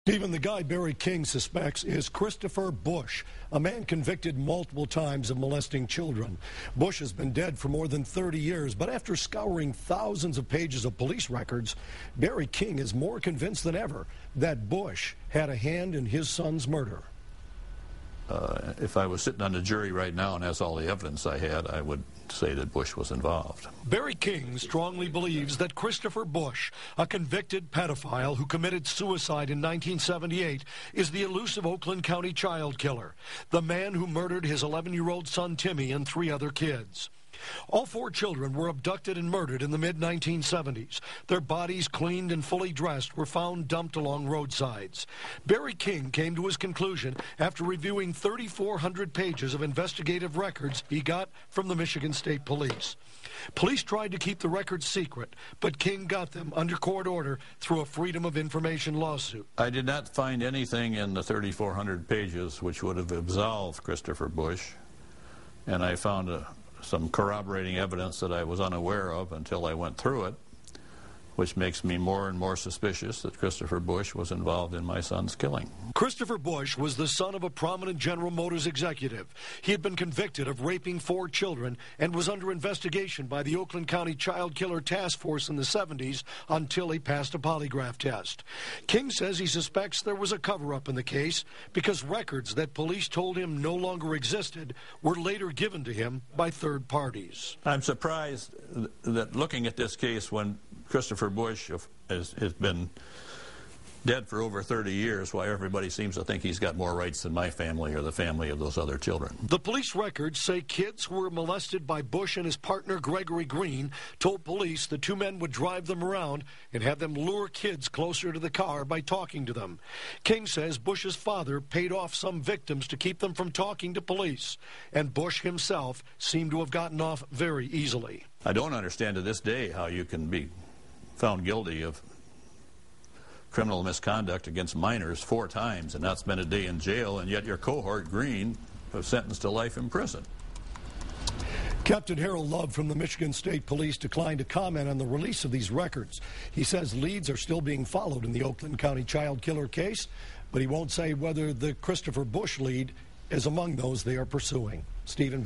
Stephen, the guy Barry King suspects is Christopher Bush, a man convicted multiple times of molesting children. Bush has been dead for more than 30 years, but after scouring thousands of pages of police records, Barry King is more convinced than ever that Bush had a hand in his son's murder. If I was sitting on the jury right now and that's all the evidence I had, I would say that Bush was involved. Barry King strongly believes that Christopher Bush, a convicted pedophile who committed suicide in 1978, is the elusive Oakland County child killer, the man who murdered his 11-year-old son Timmy and 3 other kids. All 4 children were abducted and murdered in the mid-1970s. Their bodies, cleaned and fully dressed, were found dumped along roadsides. Barry King came to his conclusion after reviewing 3,400 pages of investigative records he got from the Michigan State Police. Police tried to keep the records secret, but King got them under court order through a Freedom of Information lawsuit. I did not find anything in the 3,400 pages which would have absolved Christopher Bush, and I found some corroborating evidence that I was unaware of until I went through it, which makes me more and more suspicious that Christopher Bush was involved in my son's killing. Christopher Bush was the son of a prominent General Motors executive. He had been convicted of raping 4 children and was under investigation by the Oakland County Child Killer Task Force in the 70s until he passed a polygraph test. King says he suspects there was a cover-up in the case because records that police told him no longer existed were later given to him by third parties. I'm surprised that looking at this case when Christopher Bush has been dead for over 30 years, why everybody seems to think he's got more rights than my family or the family of those other children. The police records say kids who were molested by Bush and his partner Gregory Green told police the 2 men would drive them around and have them lure kids closer to the car by talking to them. King says Bush's father paid off some victims to keep them from talking to police, and Bush himself seemed to have gotten off very easily. I don't understand to this day how you can be found guilty of criminal misconduct against minors 4 times and not spend a day in jail, and yet your cohort, Green, was sentenced to life in prison. Captain Harold Love from the Michigan State Police declined to comment on the release of these records. He says leads are still being followed in the Oakland County child killer case, but he won't say whether the Christopher Bush lead is among those they are pursuing. Stephen.